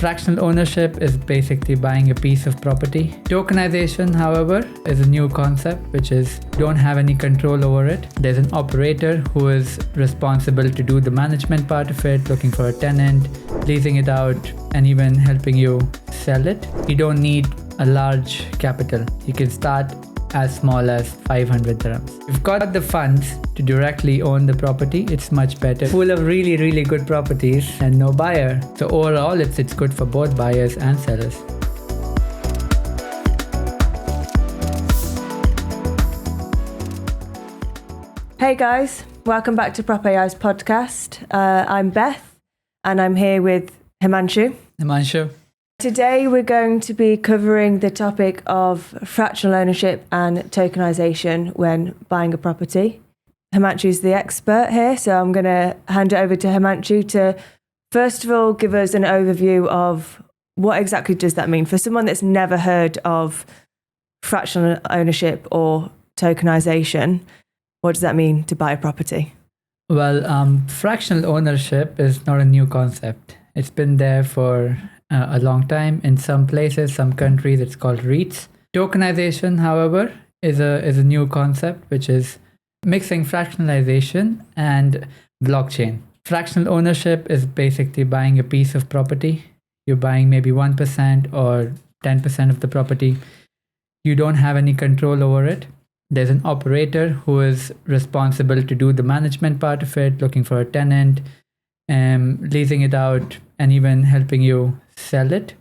Fractional ownership is basically buying a piece of property. Tokenization, however, is a new concept which is you don't have any control over it. There's an operator who is responsible to do the management part of it, looking for a tenant, leasing it out, and even helping you sell it. You don't need a large capital. You can start as small as 500 dirhams. If you've got the funds to directly own the property, it's much better. Full of really good properties and no buyer. So overall, it's good for both buyers and sellers. Hey guys, welcome back to Prop AI's podcast. I'm Beth and I'm here with Himanshu. Himanshu. Today we're going to be covering the topic of fractional ownership and tokenization when buying a property. Himanshu's the expert here, so I'm going to hand it over to Himanshu to first of all give us an overview of what exactly does that mean for someone that's never heard of fractional ownership or tokenization. What does that mean to buy a property? Well, fractional ownership is not a new concept. It's been there for a long time. In some places, some countries, it's called REITs. Tokenization, however, is a new concept which is mixing fractionalization and blockchain. Fractional ownership is basically buying a piece of property. You're buying maybe 1% or 10% of the property. You don't have any control over it. There's an operator who is responsible to do the management part of it, looking for a tenant, leasing it out, and even helping you sell it.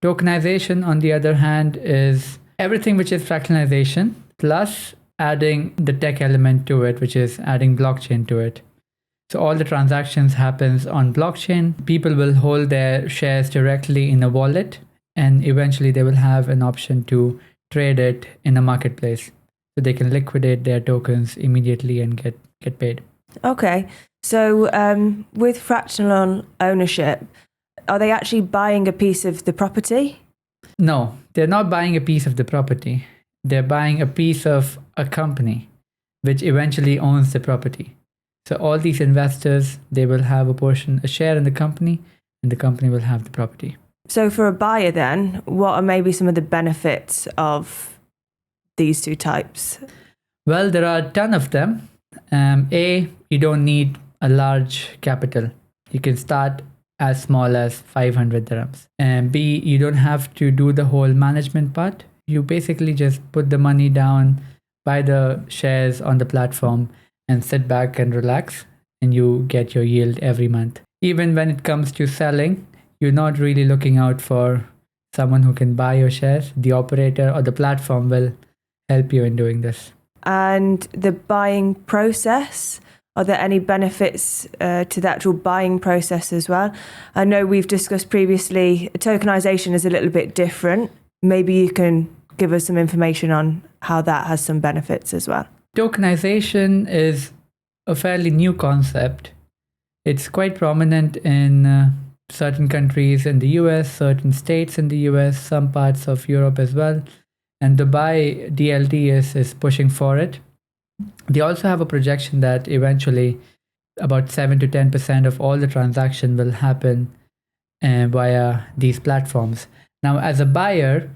Tokenization, on the other hand, is everything which is fractionalization plus adding the tech element to it, which is adding blockchain to it. So all the transactions happens on blockchain. People will hold their shares directly in a wallet, and eventually they will have an option to trade it in a marketplace. So they can liquidate their tokens immediately and get paid. Okay, so with fractional ownership, are they actually buying a piece of the property? No, they're not buying a piece of the property. They're buying a piece of a company which eventually owns the property. So all these investors, they will have a share in the company, and the company will have the property. So for a buyer then, what are maybe some of the benefits of these two types? Well, there are a ton of them. A, you don't need a large capital. You can start as small as 500 dirhams. And B, you don't have to do the whole management part. You basically just put the money down, buy the shares on the platform, and sit back and relax, and you get your yield every month. Even when it comes to selling, you're not really looking out for someone who can buy your shares. The operator or the platform will help you in doing this. And the buying process, are there any benefits to the actual buying process as well? I know we've discussed previously, tokenization is a little bit different. Maybe you can give us some information on how that has some benefits as well. Tokenization is a fairly new concept. It's quite prominent in certain countries in the US, certain states in the US, some parts of Europe as well. And Dubai DLT is pushing for it. They also have a projection that eventually about 7 to 10% of all the transaction will happen via these platforms. Now, as a buyer,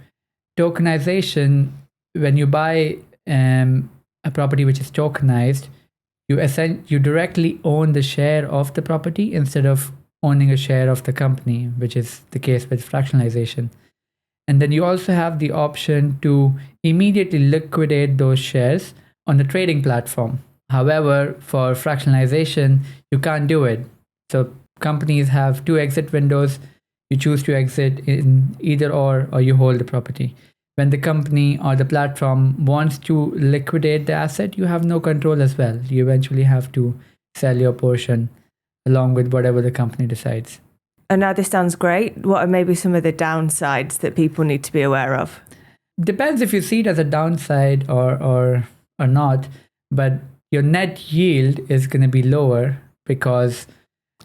tokenization, when you buy a property which is tokenized, you directly own the share of the property instead of owning a share of the company, which is the case with fractionalization. And then you also have the option to immediately liquidate those shares on the trading platform. However, for fractionalization, you can't do it. So companies have two exit windows. You choose to exit in either or you hold the property. When the company or the platform wants to liquidate the asset, you have no control as well. You eventually have to sell your portion along with whatever the company decides. And now this sounds great. What are maybe some of the downsides that people need to be aware of? Depends if you see it as a downside or not, but your net yield is going to be lower because...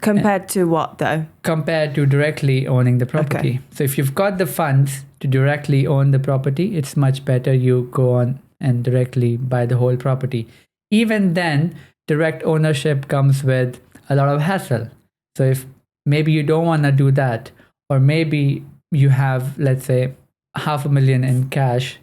Compared to what though? Compared to directly owning the property. Okay. So if you've got the funds to directly own the property, it's much better you go on and directly buy the whole property. Even then, direct ownership comes with a lot of hassle. So if maybe you don't want to do that, or maybe you have, let's say, $500,000 in cash,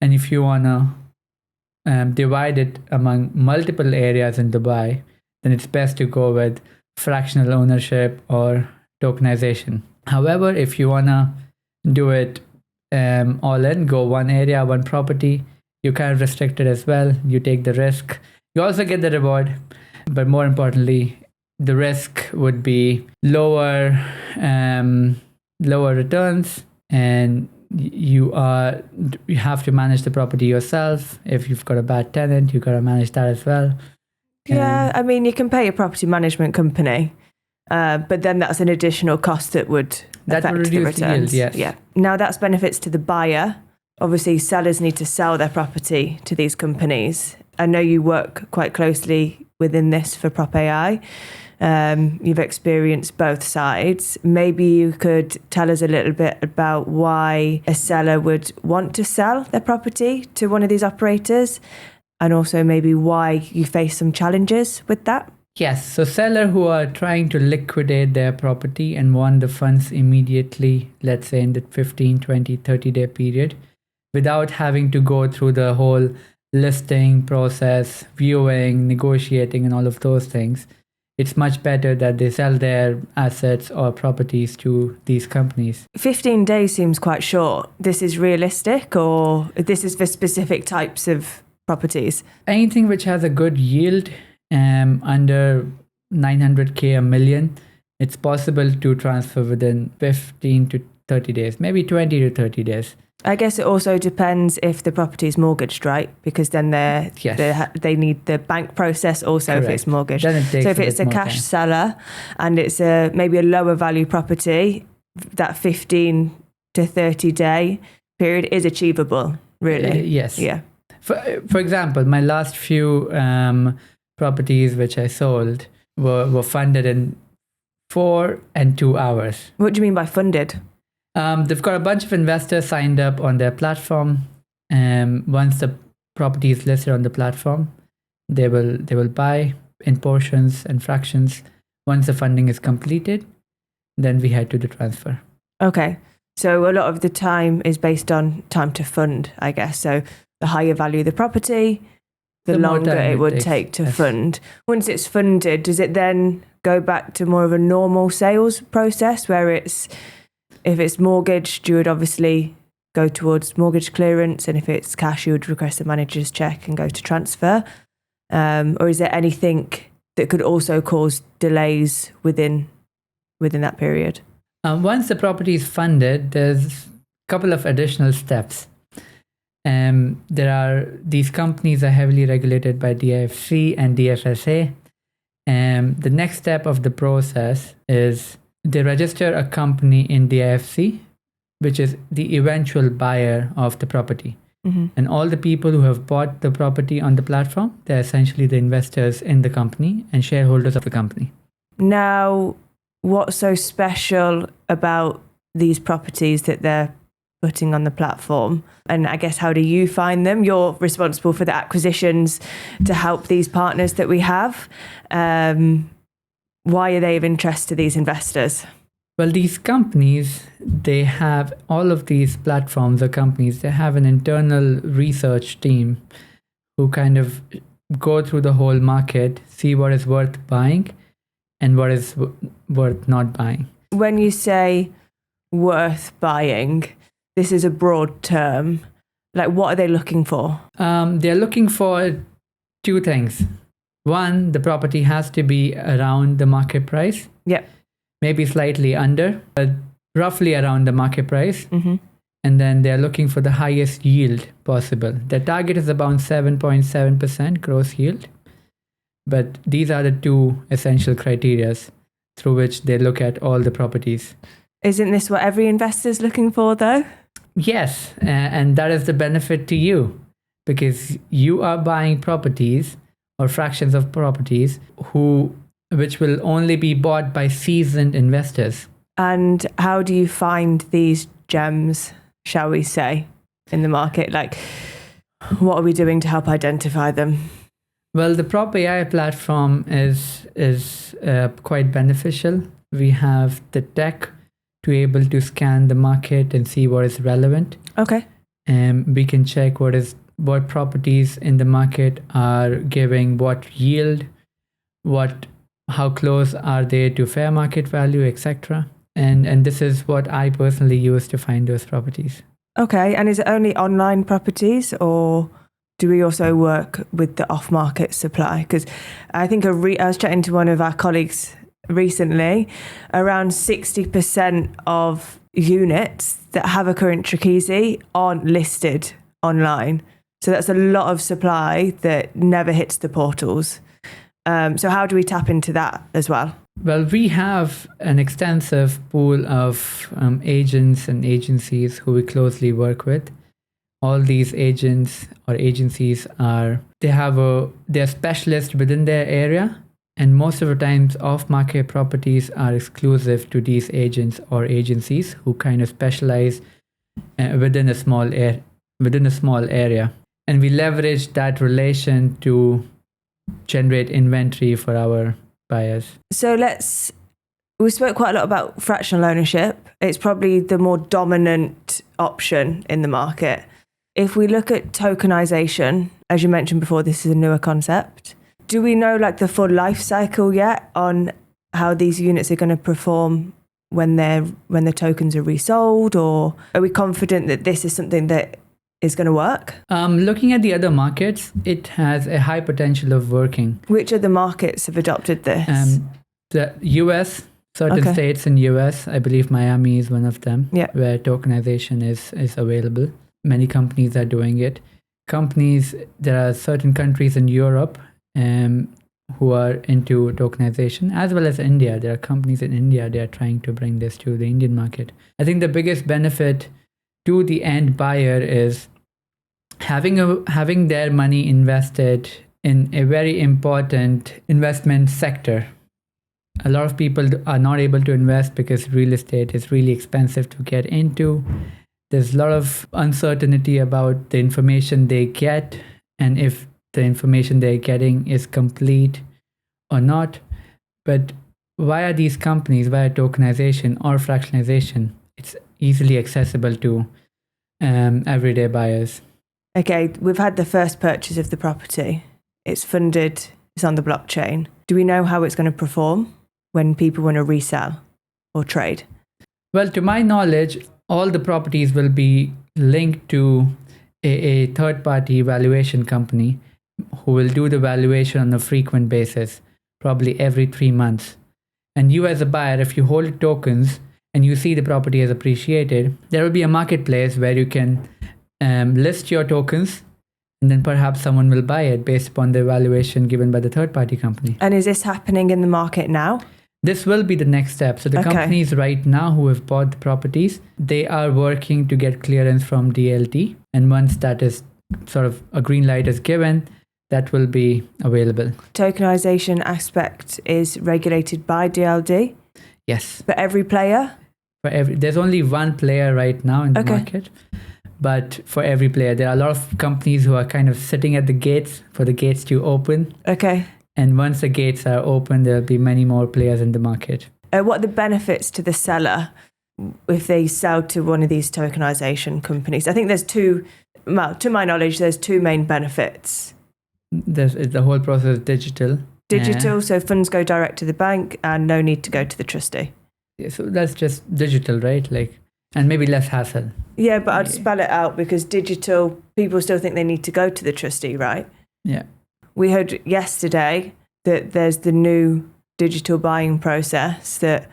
and if you want to divide it among multiple areas in Dubai, then it's best to go with fractional ownership or tokenization. However, if you want to do it all in, go one area, one property, you kind of restrict it as well. You take the risk. You also get the reward. But more importantly, the risk would be lower returns, and you have to manage the property yourself. If you've got a bad tenant, you got to manage that as well. Yeah, I mean, you can pay a property management company, but then that's an additional cost that would affect reduce the returns. yield, yes. Yeah. Now that's benefits to the buyer. Obviously, sellers need to sell their property to these companies. I know you work quite closely within this for Prop AI. You've experienced both sides. Maybe you could tell us a little bit about why a seller would want to sell their property to one of these operators, and also maybe why you face some challenges with that. Yes, so sellers who are trying to liquidate their property and want the funds immediately, let's say in the 15, 20, 30-day period, without having to go through the whole listing process, viewing, negotiating, and all of those things, it's much better that they sell their assets or properties to these companies. 15 days seems quite short. This is realistic, or this is for specific types of properties? Anything which has a good yield, under 900K a million, it's possible to transfer within 15 to 30 days, maybe 20 to 30 days. I guess it also depends if the property is mortgaged, right? Because then they need the bank process also. Correct. If it's mortgaged. Then it takes so if it's a cash seller and it's maybe a lower value property, that 15 to 30 day period is achievable, really. Yes. Yeah. For example, my last few properties which I sold were funded in 4 and 2 hours. What do you mean by funded? They've got a bunch of investors signed up on their platform. Once the property is listed on the platform, they will buy in portions and fractions. Once the funding is completed, then we head to the transfer. Okay. So a lot of the time is based on time to fund, I guess. So the higher value the property, the longer it would take to fund. Once it's funded, does it then go back to more of a normal sales process where if it's mortgaged, you would obviously go towards mortgage clearance, and if it's cash, you would request a manager's check and go to transfer? Or is there anything that could also cause delays within that period? Once the property is funded, there's a couple of additional steps. These companies are heavily regulated by DIFC and DFSA. The next step of the process is they register a company in DIFC, which is the eventual buyer of the property. Mm-hmm. And all the people who have bought the property on the platform, they're essentially the investors in the company and shareholders of the company. Now, what's so special about these properties that they're putting on the platform? And I guess, how do you find them? You're responsible for the acquisitions to help these partners that we have. Why are they of interest to these investors? Well, these companies, they have all of these platforms or companies, they have an internal research team who kind of go through the whole market, see what is worth buying and what is worth not buying. When you say worth buying, this is a broad term. Like, what are they looking for? They're looking for 2 things. One, the property has to be around the market price. Yep. Maybe slightly under, but roughly around the market price. Mm-hmm. And then they're looking for the highest yield possible. Their target is about 7.7% gross yield. But these are the 2 essential criteria through which they look at all the properties. Isn't this what every investor is looking for, though? Yes, and that is the benefit to you, because you are buying properties or fractions of properties which will only be bought by seasoned investors. And how do you find these gems, shall we say, in the market? Like, what are we doing to help identify them? Well, the Prop AI platform is quite beneficial. We have the tech to able to scan the market and see what is relevant. Okay. And we can check what properties in the market are giving what yield, how close are they to fair market value, etc. And this is what I personally use to find those properties. Okay. And is it only online properties, or do we also work with the off-market supply? Because I think I was chatting to one of our colleagues recently, around 60% of units that have a current Tokesi aren't listed online. So that's a lot of supply that never hits the portals. So how do we tap into that as well? Well, we have an extensive pool of agents and agencies who we closely work with. All these agents or agencies they're specialists within their area, and most of the times off-market properties are exclusive to these agents or agencies who kind of specialize within a small area, and we leverage that relation to generate inventory for our buyers. So we spoke quite a lot about fractional ownership. It's probably the more dominant option in the market. If we look at tokenisation, as you mentioned before, this is a newer concept. Do we know the full life cycle yet on how these units are going to perform when the tokens are resold, or are we confident that this is something that is going to work? Looking at the other markets, it has a high potential of working. Which other markets have adopted this? The US, certain states in US, I believe Miami is one of them, where tokenization is available. Many companies are doing it. There are certain countries in Europe who are into tokenization, as well as India. There are companies in India, they are trying to bring this to the Indian market. I think the biggest benefit to the end buyer is having their money invested in a very important investment sector. A lot of people are not able to invest because real estate is really expensive to get into. There's a lot of uncertainty about the information they get and if the information they're getting is complete or not. But via these companies, via tokenization or fractionalization, it's easily accessible to everyday buyers. Okay, we've had the first purchase of the property. It's funded, it's on the blockchain. Do we know how it's going to perform when people want to resell or trade? Well, to my knowledge, all the properties will be linked to a third-party valuation company who will do the valuation on a frequent basis, probably every 3 months. And you as a buyer, if you hold tokens and you see the property has appreciated, there will be a marketplace where you can list your tokens, and then perhaps someone will buy it based upon the valuation given by the third-party company. And is this happening in the market now? This will be the next step. So the companies right now who have bought the properties, they are working to get clearance from DLT. And once that is sort of a green light is given, that will be available. Tokenization aspect is regulated by DLT? Yes. For every player? There's only one player right now in the market. But for every player, there are a lot of companies who are kind of sitting at the gates for the gates to open. Okay. And once the gates are open, there'll be many more players in the market. What are the benefits to the seller if they sell to one of these tokenization companies? I think there's to my knowledge, there's two main benefits. The whole process is digital. Digital, so funds go direct to the bank and no need to go to the trustee. Yeah, so that's just digital, right? And maybe less hassle. Yeah, but I'd spell it out because digital, people still think they need to go to the trustee, right? Yeah. We heard yesterday that there's the new digital buying process that I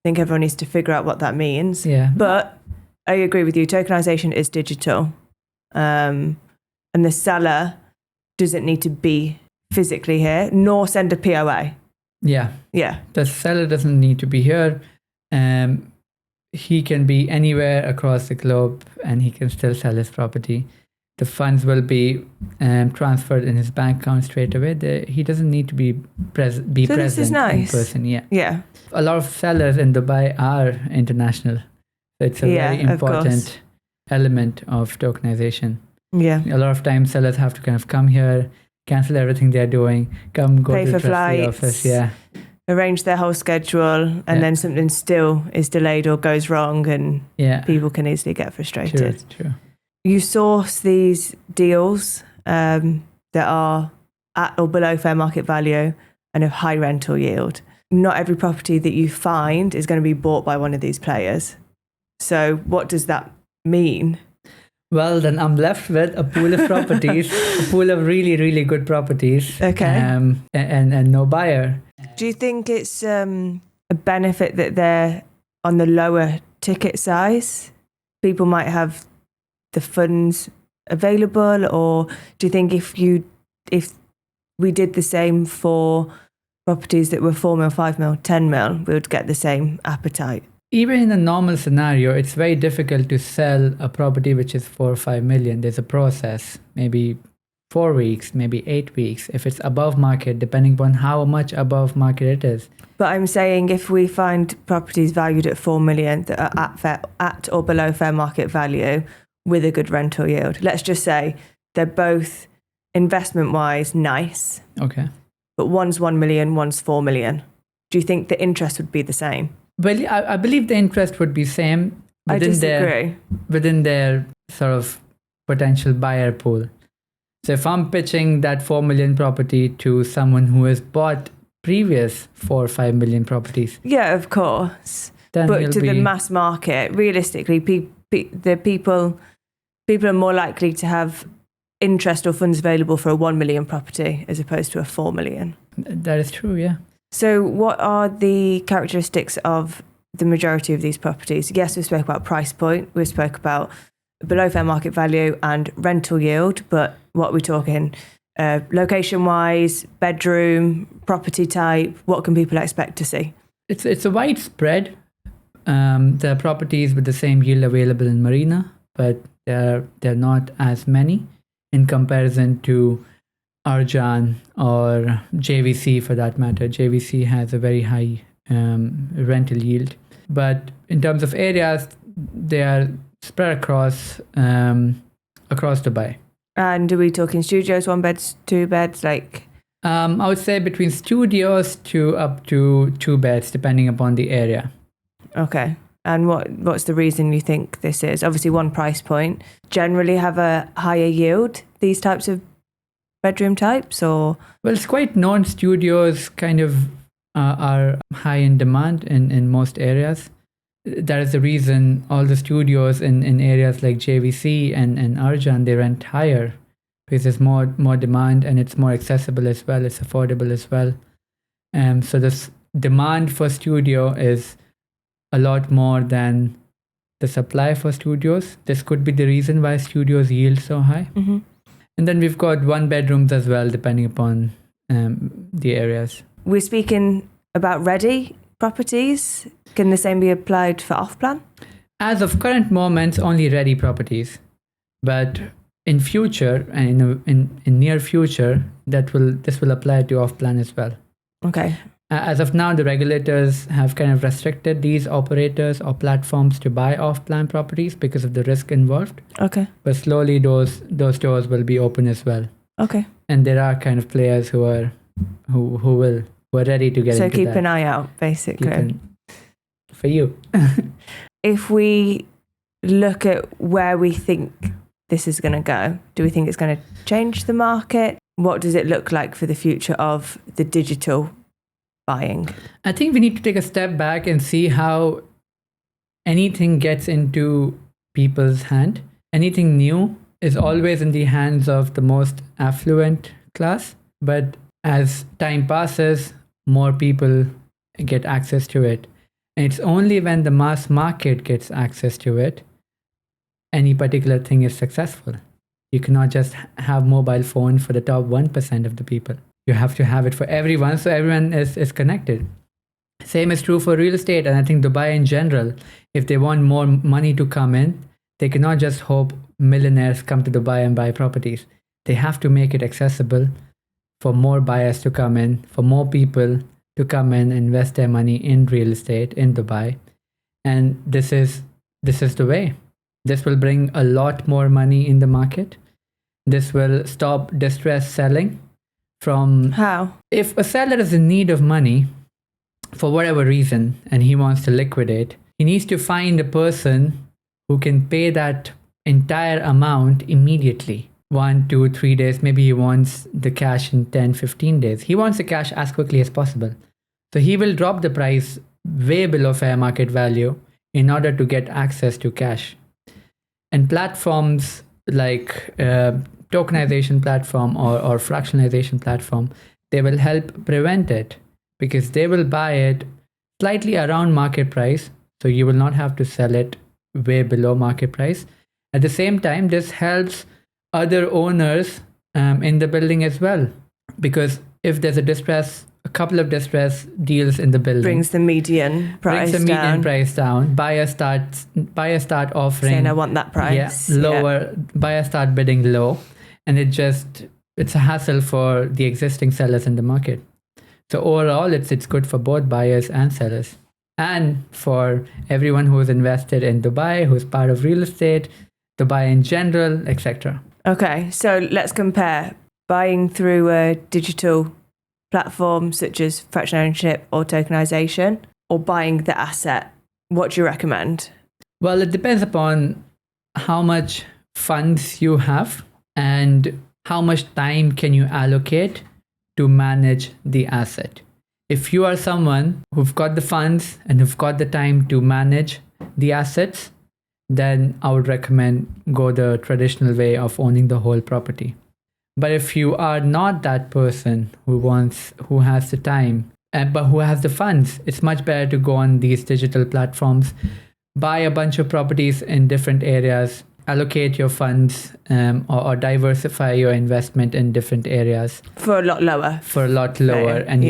think everyone needs to figure out what that means. Yeah. But I agree with you, tokenization is digital. And the seller doesn't need to be physically here, nor send a POA. Yeah. Yeah. The seller doesn't need to be here. He can be anywhere across the globe and he can still sell his property. The funds will be transferred in his bank account straight away. He doesn't need to be present this is nice. in person. Yeah. Yeah. A lot of sellers in Dubai are international. So it's a very important element of tokenization. Yeah. A lot of times sellers have to kind of come here, cancel everything they're doing, go pay to the for trustee flights, office. Yeah. arrange their whole schedule and then something still is delayed or goes wrong, and people can easily get frustrated. True. You source these deals that are at or below fair market value and of high rental yield. Not every property that you find is going to be bought by one of these players. So what does that mean? Well, then I'm left with a pool of properties, a pool of really, really good properties. Okay. And no buyer. Do you think it's a benefit that they're on the lower ticket size? People might have the funds available, or do you think if we did the same for properties that were 4 mil, 5 mil, 10 mil, we would get the same appetite? Even in a normal scenario, it's very difficult to sell a property which is 4 or 5 million. There's a process, maybe 4 weeks, maybe 8 weeks, if it's above market, depending upon how much above market it is. But I'm saying if we find properties valued at 4 million that are at or below fair market value with a good rental yield, let's just say they're both investment-wise nice. Okay. But one's 1 million, one's 4 million. Do you think the interest would be the same? Well, I believe the interest would be same within their sort of potential buyer pool. So if I'm pitching that 4 million property to someone who has bought previous 4 or 5 million properties. Yeah, of course. But to the mass market, realistically, the people are more likely to have interest or funds available for a 1 million property as opposed to a 4 million. That is true, yeah. So what are the characteristics of the majority of these properties? Yes, we spoke about price point. We spoke about below fair market value and rental yield. But what are we talking? Location-wise, bedroom, property type, what can people expect to see? It's a wide spread. There are properties with the same yield available in Marina, but they're not as many in comparison to Arjan or JVC for that matter. JVC has a very high rental yield. But in terms of areas, they are spread across Dubai. And are we talking studios, 1 beds, 2 beds, like? I would say between studios to up to 2 beds, depending upon the area. Okay. And what's the reason you think this is? Obviously, one price point. Generally have a higher yield, these types of bedroom types, or? Well, it's quite known studios kind of are high in demand in most areas. That is the reason all the studios in areas like JVC and Arjan, they rent higher because there's more demand and it's more accessible as well. It's affordable as well. So this demand for studio is a lot more than the supply for studios. This could be the reason why studios yield so high. Mm-hmm. And then we've got 1 bedrooms as well, depending upon the areas. We're speaking about ready properties. Can the same be applied for off-plan? As of current moments, only ready properties. But in future, and in near future, this will apply to off-plan as well. Okay. As of now, the regulators have kind of restricted these operators or platforms to buy off-plan properties because of the risk involved. Okay. But slowly those doors will be open as well. Okay. And there are kind of players who are ready to get into that. So keep an eye out, basically. For you. If we look at where we think this is going to go, do we think it's going to change the market? What does it look like for the future of the digital buying? I think we need to take a step back and see how anything gets into people's hand. Anything new is always in the hands of the most affluent class. But as time passes, more people get access to it. And it's only when the mass market gets access to it, any particular thing is successful. You cannot just have mobile phone for the top 1% of the people. You have to have it for everyone, so everyone is connected. Same is true for real estate, and I think Dubai in general. If they want more money to come in, they cannot just hope millionaires come to Dubai and buy properties. They have to make it accessible for more buyers to come in, for more people to come in and invest their money in real estate in Dubai. And this is the way. This will bring a lot more money in the market. This will stop distress selling from... How? If a seller is in need of money for whatever reason, and he wants to liquidate, he needs to find a person who can pay that entire amount immediately. 1, 2, 3 days. Maybe he wants the cash in 10, 15 days. He wants the cash as quickly as possible. So he will drop the price way below fair market value in order to get access to cash. And platforms like tokenization platform or fractionalization platform, they will help prevent it, because they will buy it slightly around market price. So you will not have to sell it way below market price. At the same time, this helps other owners in the building as well, because if there's a couple of distress deals in the building, brings the median price down. Buyers start offering, saying I want that price. Lower. Buyers start bidding low, and it's a hassle for the existing sellers in the market. So overall, it's good for both buyers and sellers, and for everyone who is invested in Dubai, who's part of real estate, Dubai in general, etc. Okay, so let's compare buying through a digital platform such as fractional ownership or tokenization, or buying the asset. What do you recommend? Well, it depends upon how much funds you have and how much time can you allocate to manage the asset. If you are someone who've got the funds and who've got the time to manage the assets, then I would recommend go the traditional way of owning the whole property. But if you are not that person who has the time, but who has the funds, it's much better to go on these digital platforms, buy a bunch of properties in different areas, allocate your funds or diversify your investment in different areas. For a lot lower. And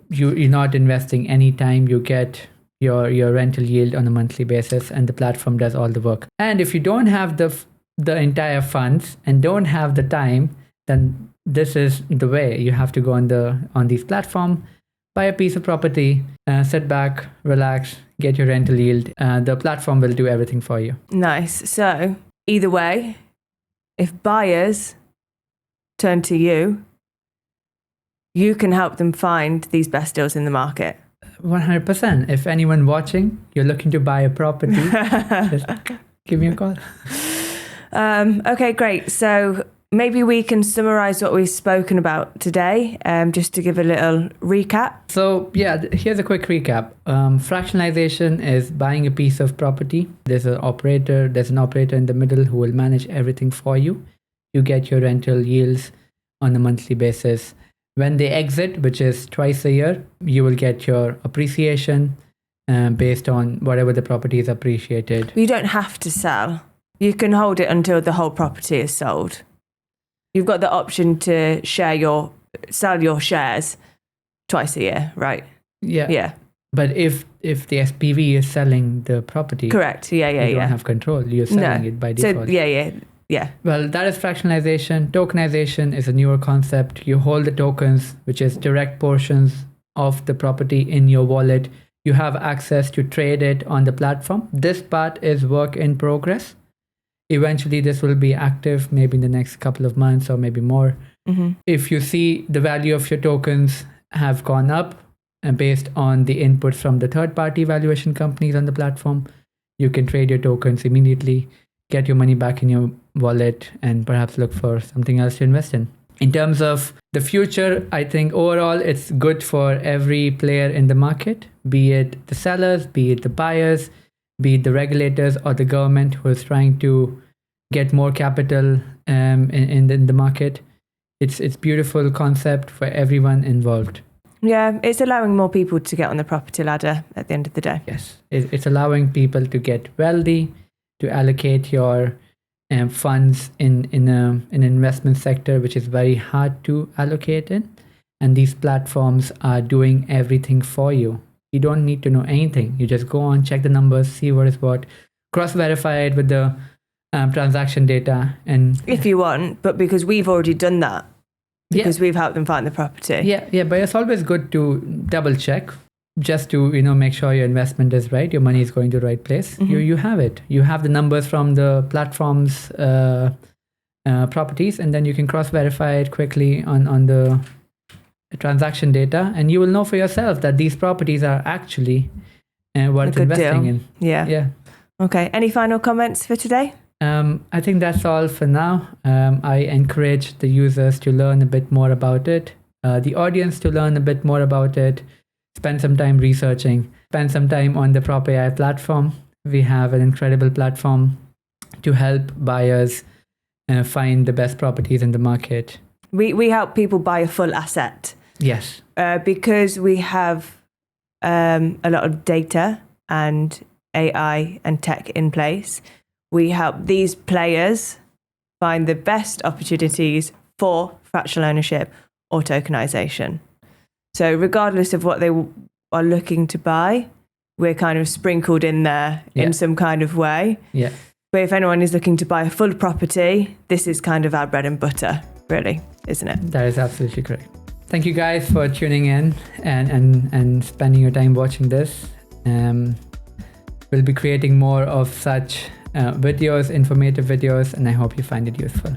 you're not investing any time. You get your rental yield on a monthly basis, and the platform does all the work. And if you don't have the entire funds and don't have the time, then this is the way. You have to go on these platform, buy a piece of property, sit back, relax, get your rental yield. The platform will do everything for you. Nice. So either way, if buyers turn to you, you can help them find these best deals in the market. 100%. If anyone watching, you're looking to buy a property, just give me a call. Okay, great. So maybe we can summarize what we've spoken about today, just to give a little recap. So yeah, here's a quick recap. Fractionalization is buying a piece of property. There's an operator in the middle who will manage everything for you. You get your rental yields on a monthly basis. When they exit, which is twice a year, you will get your appreciation based on whatever the property is appreciated. You don't have to sell. You can hold it until the whole property is sold. You've got the option to sell your shares twice a year, right? Yeah. But if the SPV is selling the property, correct. You don't have control. You're selling it by default. So, yeah. Well, that is fractionalization. Tokenization is a newer concept. You hold the tokens, which is direct portions of the property in your wallet. You have access to trade it on the platform. This part is work in progress. Eventually, this will be active maybe in the next couple of months or maybe more. Mm-hmm. If you see the value of your tokens have gone up based on the inputs from the third-party valuation companies on the platform, you can trade your tokens immediately, get your money back in your wallet, and perhaps look for something else to invest in. In terms of the future, I think overall it's good for every player in the market, be it the sellers, be it the buyers, be it the regulators or the government who is trying to get more capital in the market. It's beautiful concept for everyone involved. Yeah, it's allowing more people to get on the property ladder at the end of the day. Yes, it's allowing people to get wealthy, to allocate your funds in an investment sector which is very hard to allocate in, and these platforms are doing everything for you. You don't need to know anything. You just go on, check the numbers, see what is what, cross-verify it with the transaction data, and if you want, but because we've already done that, because we've helped them find the property. Yeah, but it's always good to double check, just to make sure your investment is right, your money is going to the right place. Mm-hmm. You have it. You have the numbers from the platform's properties, and then you can cross-verify it quickly on the transaction data, and you will know for yourself that these properties are actually worth good investing deal. in. Yeah. Okay. Any final comments for today? I think that's all for now. I encourage the users to learn a bit more about it, the audience to learn a bit more about it, spend some time researching, spend some time on the Prop AI platform. We have an incredible platform to help buyers find the best properties in the market. We help people buy a full asset. Yes. Because we have a lot of data and AI and tech in place. We help these players find the best opportunities for fractional ownership or tokenization. So regardless of what they are looking to buy, we're kind of sprinkled in there in some kind of way. Yeah. But if anyone is looking to buy a full property, this is kind of our bread and butter, really, isn't it? That is absolutely correct. Thank you guys for tuning in and spending your time watching this. We'll be creating more of such videos, informative videos, and I hope you find it useful.